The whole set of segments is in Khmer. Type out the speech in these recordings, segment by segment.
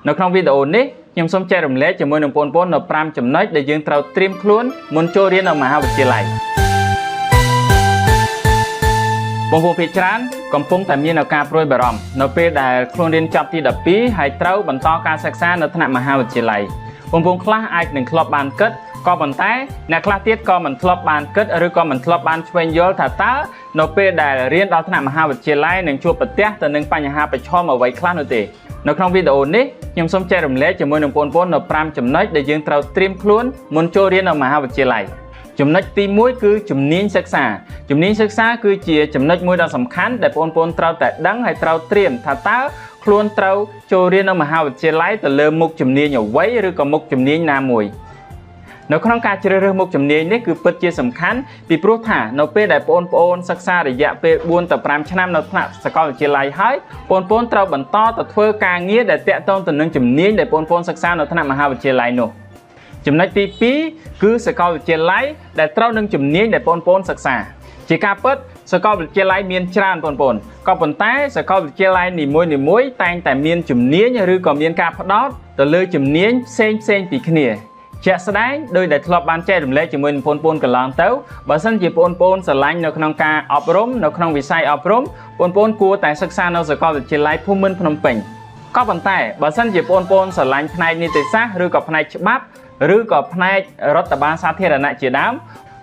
នៅក្នុងវីដេអូនេះខ្ញុំសូមចែករំលែកជាមួយនឹងបងប្អូននៅ5ចំណុចដែលយើងត្រូវត្រៀមខ្លួនមុនចូលរៀននៅមហាវិទ្យាល័យបងប្អូនភាគច្រើនកំពុងតែមានការព្រួយបារម្ភនៅពេលដែលខ្លួនរៀនចប់ទី12ហើយត្រូវបន្តការសិក្សានៅថ្នាក់មហាវិទ្យាល័យបងប្អូនខ្លះអាចនឹងធ្លាប់បានគិតក៏ប៉ុន្តែអ្នកខ្លះទៀតក៏មិនធ្លាប់បានគិតឬក៏មិនធ្លាប់បានឆ្វេងយល់ថាតើនៅពេលដែលរៀនដល់ថ្នាក់មហាវិទ្យាល័យនឹងជួបប្រទះទៅនឹងបញ្ហាប្រឈមអ្វីខ្លះនោះទេនៅក្នុងវីដេអូនេះខ្ញុំសូមចែករំលែកជាមួយនឹងបងប្អូននៅ5ចំណុចដែលយើងត្រូវត្រៀមខ្លួនមុនចូលរៀននៅមហាវិទ្យាល័យចំណុចទី1គឺជំនាញសិក្សាជំនាញសិក្សាគឺជាចំណុចមួយដ៏សំខាន់ដែលបងប្អូនត្រូវតែដឹងហើយត្រូវត្រៀមថាតើខ្លួនត្រូវចូលរៀននៅមហាវិទ្យាល័យទៅលើមុខជំនាញអ្វីឬក៏មុខជំនាញណាមួយនៅក្នុងការជ្រើសរើសមុខជំនាញនេះគឺពិតជាសំខាន់ពីព្រោះថានៅពេលដែលបងប្អូនសិក្សារយៈពេល4ទៅ5ឆ្នាំនៅថ្នាក់សាកលវិទ្យាល័យហើយបងប្អូនត្រូវបន្តទៅធ្វើការងារដែលទាក់ទងទៅនឹងជំនាញដែលបងប្អូនសិក្សានៅថ្នាក់មហាវិទ្យាល័យនោះចំណុចទី2គឺសាកលវិទ្យាល័យដែលត្រូវនឹងជំនាញដែលបងប្អូនសិក្សាជាការពិតសាកលវិទ្យាល័យមានច្រើនបងប្អូនក៏ប៉ុន្តែសាកលវិទ្យាល័យនីមួយៗតែងតែមានជំនាញឬក៏មានការផ្ដោតទៅលើជំនាញផ្សេងពីគ្នាជាក់ស្ដែងដោយដែលធ្លាប់បានចែករំលែកជាមួយនឹងបងប្អូនកន្លងទៅបើសិនជាបងប្អូនស្រឡាញ់នៅក្នុងការអប់រំនៅក្នុងវិស័យអប់រំបងប្អូនគួរតែសិក្សានៅសាកលវិទ្យាល័យភូមិន្ទភ្នំពេញក៏ប៉ុន្តែបើសិនជាបងប្អូនស្រឡាញ់ផ្នែកនីតិសាស្ត្រឬក៏ផ្នែកច្បាប់ឬក៏ផ្នែករដ្ឋបាលសាធារណៈជាដើម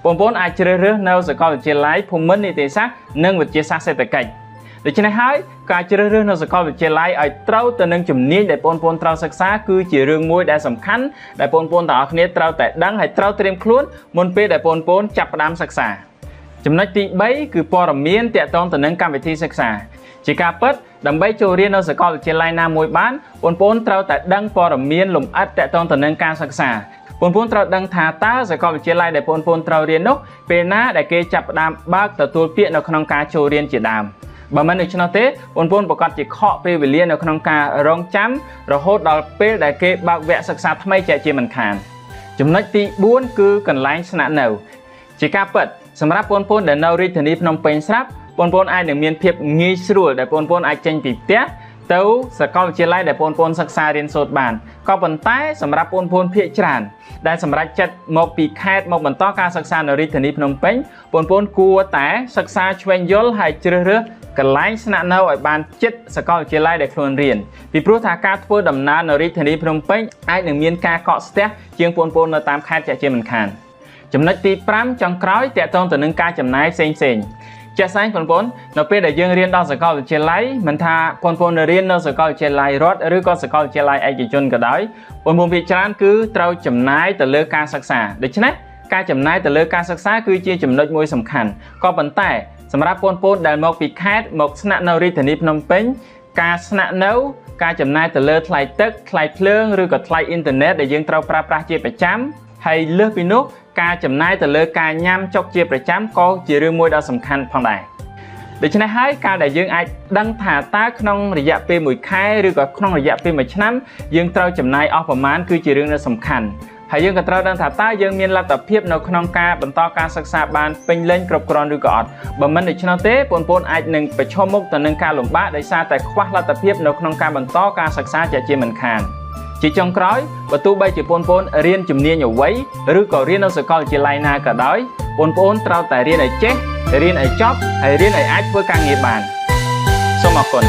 បងប្អូនអាចជ្រើសរើសនៅសាកលវិទ្យាល័យភូមិន្ទនីតិសាស្ត្រនិងវិទ្យាសាស្ត្រសេដ្ឋកិច្ចដូច្នេះហើយការជ្រើសរើសនៅសាកលវិទ្យាល័យឲ្យត្រូវទៅនឹងជំនាញដែលបងប្អូនត្រូវសិក្សាគឺជារឿងមួយដែលសំខាន់ដែលបងប្អូនទាំងអស់គ្នាត្រូវតែដឹងហើយត្រូវត្រៀមខ្លួនមុនពេលដែលបងប្អូនចាប់ផ្ដើមសិក្សាចំណុចទី3គឺព័ត៌មានទាក់ទងទៅនឹងកម្មវិធីសិក្សាជាការពិតដើម្បីចូលរៀននៅសាកលវិទ្យាល័យណាមួយបានបងប្អូនត្រូវតែដឹងព័ត៌មានលម្អិតទាក់ទងទៅនឹងការសិក្សាបងប្អូនត្រូវដឹងថាតើសាកលវិទ្យាល័យដែលបងប្អូនត្រូវរៀននោះពេលណាដែលគេចាប់ផ្ដើមបើកទទួលពាក្យនៅក្នុងការចូលរៀនជាដើមបើមិនដូច្នោះទេបងប្អូនប្រកាសជាខកពេលវេលានៅក្នុងការរងចាំរហូតដល់ពេលដែលគេបើកវគ្គសិក្សាថ្មីចែកជាមិនខានចំណុចទី4គឺកន្លែងស្នាក់នៅជាការពិតសម្រាប់បងប្អូនដែលនៅរាជធានីភ្នំពេញស្រាប់បងប្អូនអាចនឹងមានភាពងាយស្រួលដែលបងប្អូនអាចចេញពីផ្ទះទៅសាកលវិទ្យាល័យដែលបងប្អូនសិក្សារៀនសូត្របានក៏ប៉ុន្តែសម្រាប់បងប្អូនភាគច្រើនដែលសម្រាប់ចិត្តមកពីខេត្តមកបន្តការសិក្សានៅរាជធានីភ្នំពេញបងប្អូនគួរតែសិក្សាឆ្វេងយល់ហើយជ្រើសរើសកន្លែងស្នាក់នៅឲ្យបានជិតសាកលវិទ្យាល័យដែលខ្លួនរៀនពីព្រោះថាការធ្វើដំណើរនៅរាជធានីភ្នំពេញអាចនឹងមានការកកស្ទះជាងបងប្អូននៅតាមខេត្តជាមិនខានចំណុចទី5ចុងក្រោយទាក់ទងទៅនឹងការចំណាយផ្សេងជាក់ស្ដែងបងប្អូននៅពេលដែលយើងរៀនដល់សាកលវិទ្យាល័យមិនថាបងប្អូនរៀននៅសាកលវិទ្យាល័យរដ្ឋឬក៏សាកលវិទ្យាល័យឯកជនក៏ដោយបងប្អូនភាគច្រើនគឺត្រូវចំណាយទៅលើការសិក្សាដូច្នេះការចំណាយទៅលើការសិក្សាគឺជាចំណុចមួយសំខាន់ក៏ប៉ុន្តែសម្រាប់បងប្អូនដែលមកពីខេត្តមកស្នាក់នៅរាជធានីភ្នំពេញការស្នាក់នៅការចំណាយទៅលើថ្លៃទឹកថ្លៃភ្លើងឬក៏ថ្លៃអ៊ីនធឺណិតដែលយើងត្រូវប្រើប្រាស់ជាប្រចាំហើយលើសពីនោះការចំណាយទៅលើការញ៉ាំចុកជាប្រចាំក៏ជារឿងមួយដ៏សំខាន់ផងដែរដូច្នេះហើយការដែលយើងអាចដឹងថាតើក្នុងរយៈពេល1ខែឬក៏ក្នុងរយៈពេល1ឆ្នាំយើងត្រូវចំណាយអស់ប្រមាណគឺជារឿងដ៏សំខាន់ហើយយើងក៏ត្រូវដឹងថាតើយើងមានលទ្ធភាពនៅក្នុងការបន្តការសិក្សាបានពេញលេញគ្រប់គ្រាន់ឬក៏អត់បើមិនដូច្នោះទេបងប្អូនអាចនឹងប្រឈមមុខទៅនឹងការលំបាកដោយសារតែខ្វះលទ្ធភាពនៅក្នុងការបន្តការសិក្សាជាមិនខានជាចុងក្រោយបើទោះបីជាបងប្អូនរៀនជំនាញអ្វីឬក៏រៀននៅសាកលវិទ្យាល័យណាក៏ដោយបងប្អូនត្រូវតែរៀនឲ្យចេះរៀនឲ្យចប់ហើយរៀនឲ្យអាចធ្វើការងារបានសូមអរគុណ